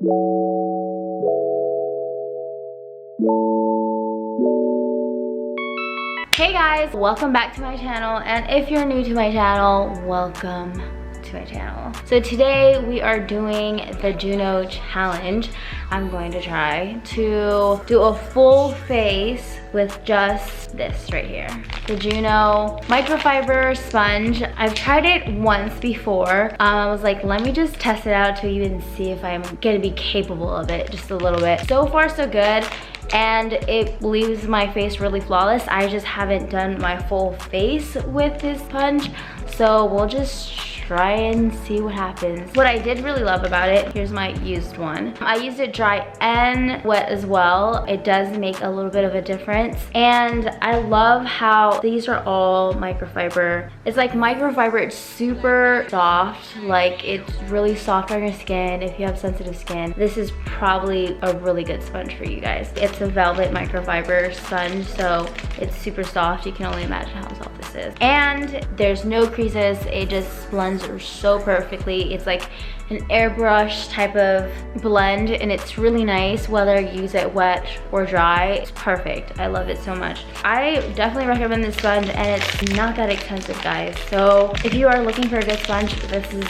Hey guys, welcome back to my channel, and if you're new to my channel, welcome to my channel. So today we are doing the Juno challenge. I'm going to try to do a full face with just this right here, the Juno Microfiber Sponge. I've tried it once before. I was like, let me just test it out to even see if I'm gonna be capable of it just a little bit. So far so good, and it leaves my face really flawless. I just haven't done my full face with this sponge, so we'll just try and see what happens. What I did really love about it, here's my used one. I used it dry and wet as well. It does make a little bit of a difference. And I love how these are all microfiber. It's like microfiber, it's super soft. Like, it's really soft on your skin if you have sensitive skin. This is probably a really good sponge for you guys. It's a velvet microfiber sponge, so it's super soft. You can only imagine how soft this is. And there's no creases. It just blends so perfectly. It's like an airbrush type of blend, and it's really nice whether you use it wet or dry. It's perfect. I love it so much. I definitely recommend this sponge, and it's not that expensive, guys. So if you are looking for a good sponge, this is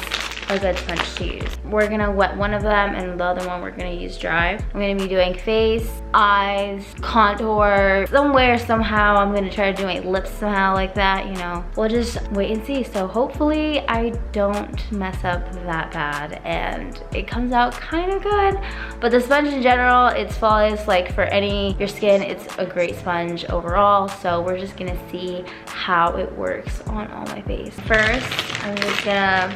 a good sponge to use. We're gonna wet one of them, and the other one we're gonna use dry. I'm gonna be doing face, eyes, contour, somewhere, somehow. I'm gonna try to do my lips somehow like that, you know. We'll just wait and see. So hopefully I don't mess up that bad and it comes out kind of good. But the sponge in general, it's flawless. Like, for your skin, it's a great sponge overall. So we're just gonna see how it works on all my face. First, I'm just gonna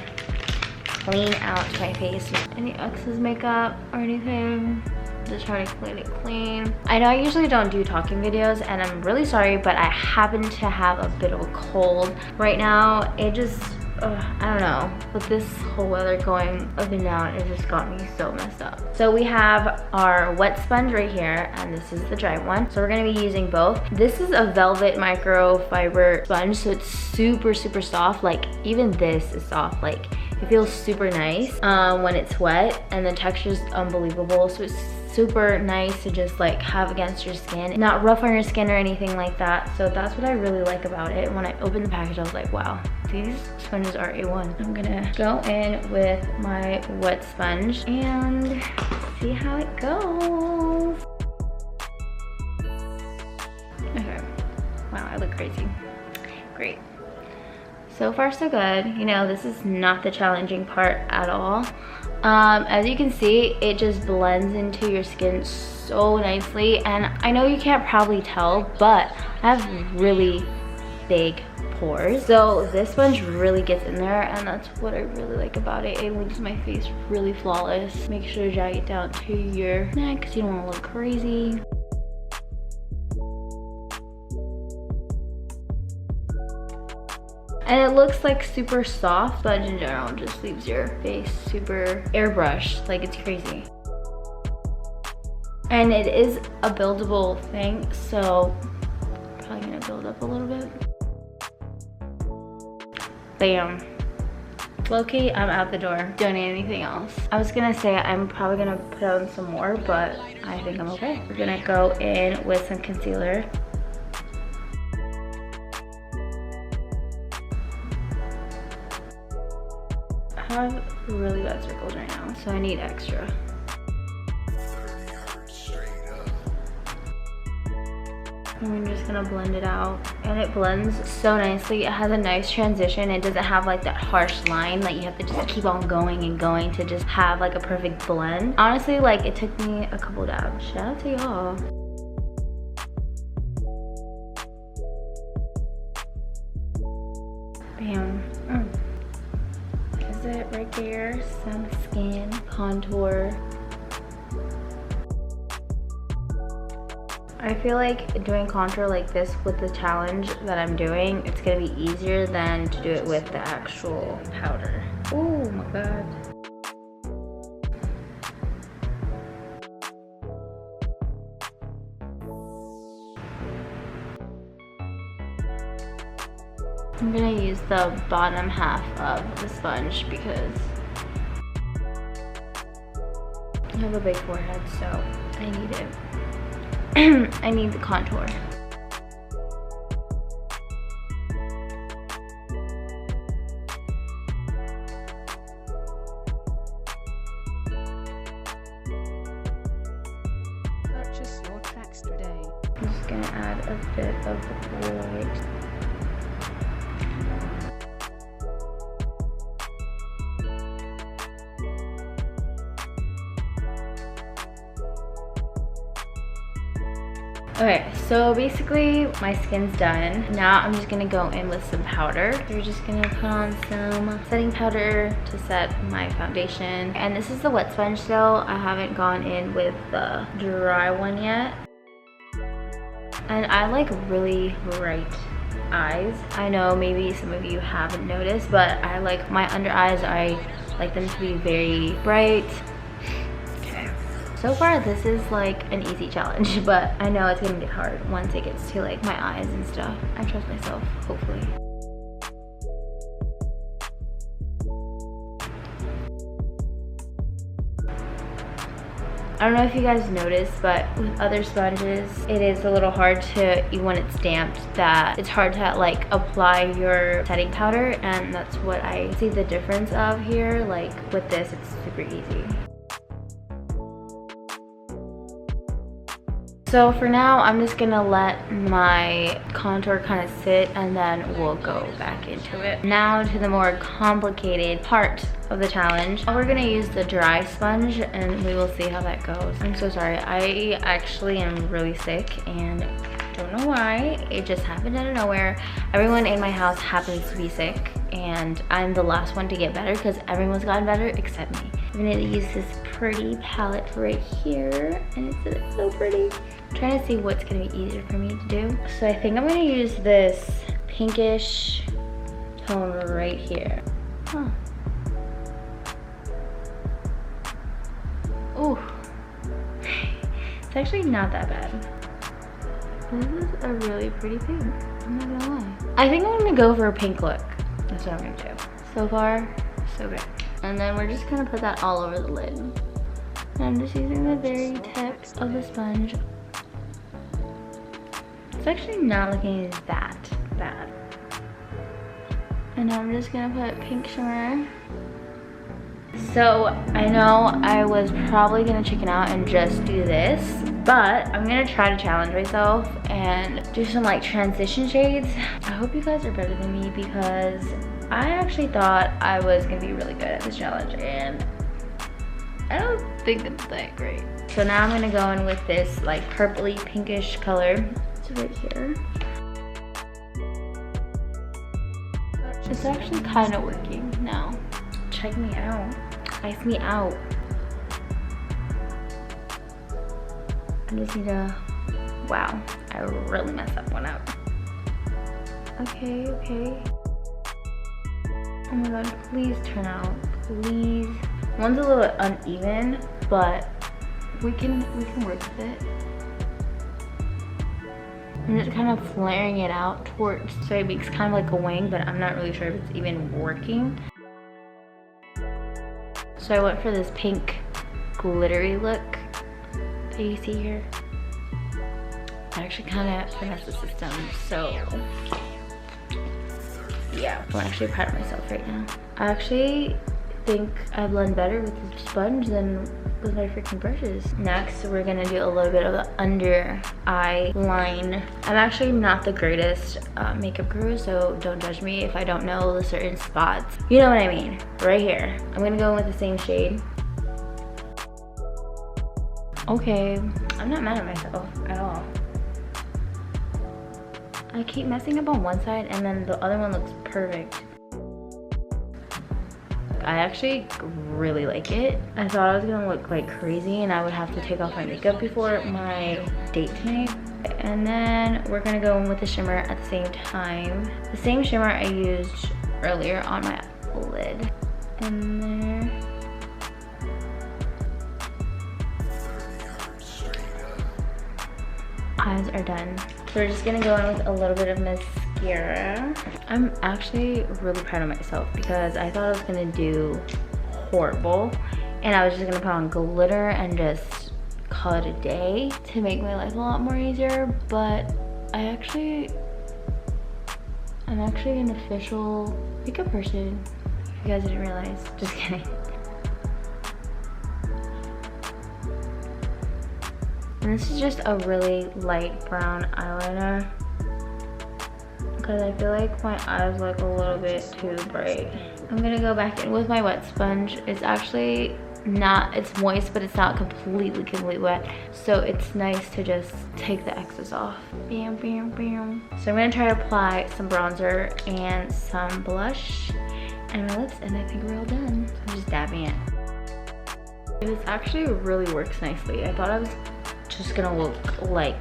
clean out my face with any excess makeup or anything. Just try to clean it clean. I know I usually don't do talking videos, and I'm really sorry, but I happen to have a bit of a cold right now. It just, I don't know, with this whole weather going up and down, it just got me so messed up. So we have our wet sponge right here, and this is the dry one. So we're gonna be using both. This is a velvet microfiber sponge, so it's super, super soft. Like, even this is soft. Like, it feels super nice when it's wet, and the texture is unbelievable. So it's super nice to just like have against your skin, not rough on your skin or anything like that. So that's what I really like about it. When I opened the package, I was like, wow, these sponges are A1. I'm gonna go in with my wet sponge and see how it goes. Okay, wow, I look crazy. Great. So far so good. You know, this is not the challenging part at all. As you can see, it just blends into your skin so nicely, and I know you can't probably tell, but I have really big pores, so this sponge really gets in there, and that's what I really like about it. It leaves my face really flawless. Make sure to drag it down to your neck because you don't want to look crazy. And it looks like super soft. Sponge in general just leaves your face super airbrushed, like it's crazy. And it is a buildable thing, so probably gonna build up a little bit. Bam. Low-key, I'm out the door. Don't need anything else. I was gonna say I'm probably gonna put on some more, but I think I'm okay. We're gonna go in with some concealer. I have really bad circles right now, so I need extra. And I'm just gonna blend it out, and it blends so nicely. It has a nice transition. It doesn't have like that harsh line that you have to just keep on going and going to just have like a perfect blend. Honestly, like, it took me a couple dabs. Shout out to y'all. Bam. It right there, some skin contour. I feel like doing contour like this with the challenge that I'm doing, it's gonna be easier than to do it with the actual powder. Oh my god. I'm gonna use the bottom half of the sponge because I have a big forehead, so I need it. I need the contour. Purchase your tracks today. I'm just gonna add a bit of white. Okay, so basically my skin's done. Now I'm just gonna go in with some powder. We're just gonna put on some setting powder to set my foundation. And this is the wet sponge still. I haven't gone in with the dry one yet. And I like really bright eyes. I know maybe some of you haven't noticed, but I like my under eyes, I like them to be very bright. So far, this is like an easy challenge, but I know it's gonna get hard once it gets to like my eyes and stuff. I trust myself, hopefully. I don't know if you guys noticed, but with other sponges, it is a little hard to, even when it's damped, that it's hard to like apply your setting powder, and that's what I see the difference of here. Like with this, it's super easy. So for now, I'm just gonna let my contour kind of sit, and then we'll go back into it. Now to the more complicated part of the challenge. We're gonna use the dry sponge, and we will see how that goes. I'm so sorry, I actually am really sick and don't know why. It just happened out of nowhere. Everyone in my house happens to be sick, and I'm the last one to get better because everyone's gotten better except me. I'm gonna use this pretty palette right here, and it's so pretty. I'm trying to see what's gonna be easier for me to do. So I think I'm gonna use this pinkish tone right here. Huh. Ooh. It's actually not that bad. This is a really pretty pink, I'm not gonna lie. I think I'm gonna go for a pink look. That's what I'm gonna do. So far, so good. And then we're just gonna put that all over the lid. And I'm just using the very tip of the sponge. It's actually not looking that bad. And now I'm just gonna put pink shimmer. So I know I was probably gonna chicken out and just do this, but I'm gonna try to challenge myself and do some like transition shades. I hope you guys are better than me, because I actually thought I was gonna be really good at this challenge, and I don't think it's that great. So now I'm gonna go in with this like purpley pinkish color. It's right here. It's actually kind of working now. Check me out. Ice me out. I just need to, wow, I really messed that one up. Okay, okay. Oh my god, please turn out, please. One's a little uneven, but we can work with it. I'm just kind of flaring it out towards, so it makes kind of like a wing, but I'm not really sure if it's even working. So I went for this pink glittery look that you see here. I actually kind of finessed the system, so yeah, I'm actually proud of myself right now. I actually think I blend better with the sponge than with my freaking brushes. Next, we're gonna do a little bit of the under eye line. I'm actually not the greatest makeup guru, so don't judge me if I don't know the certain spots. You know what I mean, right here. I'm gonna go in with the same shade. Okay, I'm not mad at myself at all. I keep messing up on one side and then the other one looks perfect. I actually really like it. I thought I was gonna look like crazy and I would have to take off my makeup before my date tonight. And then we're gonna go in with the shimmer at the same time. The same shimmer I used earlier on my lid. And there. Eyes are done. So we're just gonna go in with a little bit of mascara. I'm actually really proud of myself because I thought I was gonna do horrible and I was just gonna put on glitter and just call it a day to make my life a lot more easier, but I'm actually an official makeup person. If you guys didn't realize, just kidding. And this is just a really light brown eyeliner because I feel like my eyes look a little bit too bright. I'm gonna go back in with my wet sponge. It's actually not, it's moist, but it's not completely wet. So it's nice to just take the excess off. Bam, bam, bam. So I'm gonna try to apply some bronzer and some blush and my lips, and I think we're all done. So I'm just dabbing it. This actually really works nicely. I thought I was just gonna look like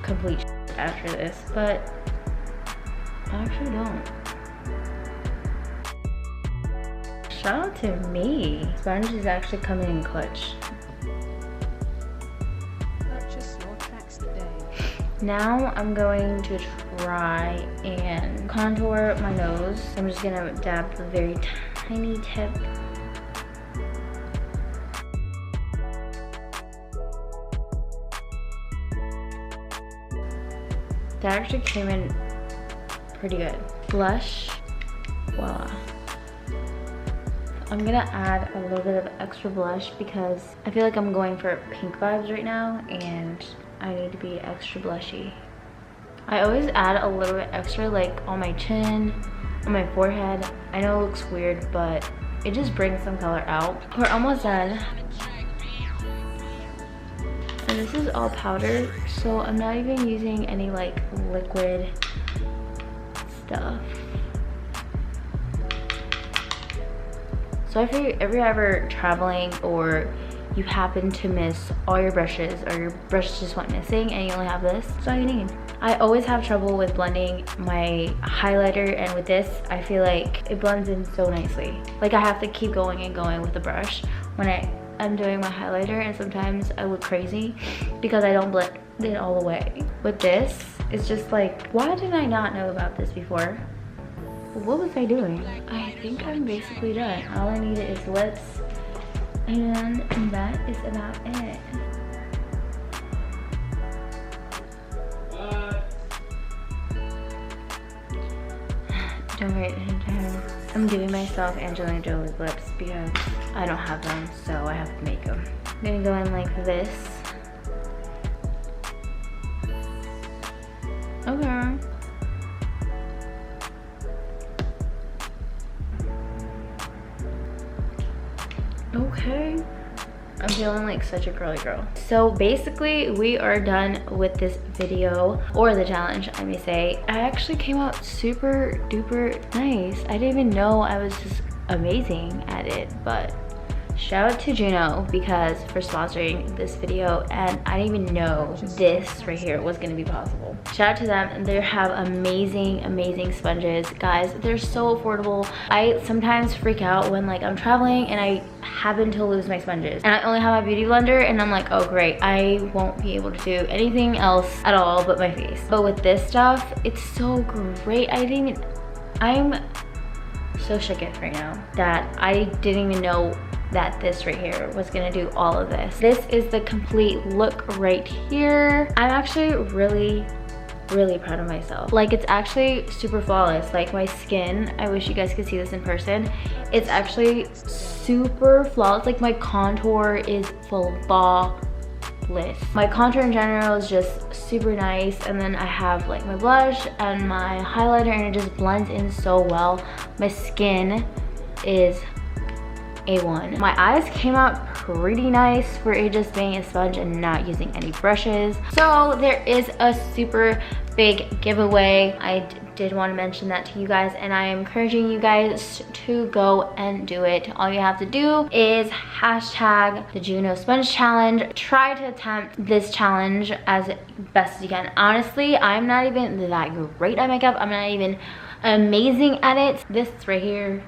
complete shit after this, but I actually don't. Shout out to me. Sponge is actually coming in clutch. Purchase your tracks today. Now I'm going to try and contour my nose. I'm just gonna dab the very tiny tip. That actually came in pretty good. Blush, voila. I'm gonna add a little bit of extra blush because I feel like I'm going for pink vibes right now and I need to be extra blushy. I always add a little bit extra, like on my chin, on my forehead. I know it looks weird, but it just brings some color out. We're almost done. And this is all powder, so I'm not even using any like liquid stuff. So if you're ever traveling or you happen to miss all your brushes or your brushes just went missing and you only have this, that's all you need. I always have trouble with blending my highlighter, and with this, I feel like it blends in so nicely. Like I have to keep going and going with the brush when I'm doing my highlighter, and sometimes I look crazy because I don't blend it all the way. With this, it's just like, why did I not know about this before? What was I doing? I think I'm basically done. All I need is lips, and that is about it. Don't wait. I'm giving myself Angelina Jolie's lips because I don't have them, so I have to make them. I'm gonna go in like this. Okay. Okay. I'm feeling like such a girly girl. So basically we are done with this video, or the challenge I may say. I actually came out super duper nice. I didn't even know I was just amazing at it, but shout out to Juno because for sponsoring this video, and I didn't even know this right here was gonna be possible. Shout out to them, and they have amazing sponges. Guys, they're so affordable. I sometimes freak out when like I'm traveling and I happen to lose my sponges and I only have my beauty blender, and I'm like, oh great, I won't be able to do anything else at all but my face. But with this stuff, it's so great. I'm so shook right now that I didn't even know that this right here was gonna do all of this. This is the complete look right here. I'm actually really proud of myself. Like, it's actually super flawless. Like my skin, I wish you guys could see this in person. It's actually super flawless. Like my contour is flawless. My contour in general is just super nice, and then I have like my blush and my highlighter, and it just blends in so well. My skin is A1. My eyes came out pretty nice for it just being a sponge and not using any brushes. So there is a super big giveaway. I did want to mention that to you guys, and I am encouraging you guys to go and do it. All you have to do is hashtag the Juno Sponge Challenge. Try to attempt this challenge as best as you can. Honestly, I'm not even that great at makeup. I'm not even amazing at it. This right here,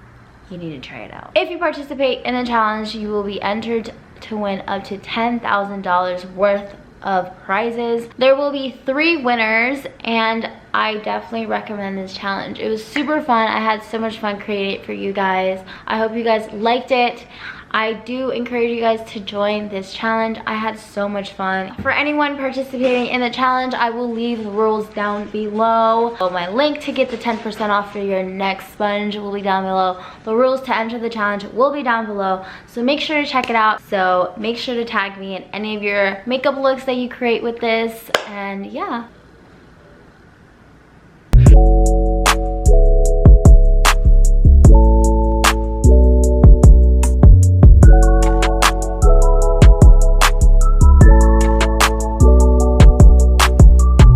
you need to try it out. If you participate in the challenge, you will be entered to win up to $10,000 worth of prizes. There will be 3 winners, and I definitely recommend this challenge. It was super fun. I had so much fun creating it for you guys. I hope you guys liked it. I do encourage you guys to join this challenge. I had so much fun. For anyone participating in the challenge, I will leave the rules down below. So my link to get the 10% off for your next sponge will be down below. The rules to enter the challenge will be down below. So make sure to check it out. So make sure to tag me in any of your makeup looks that you create with this. And yeah.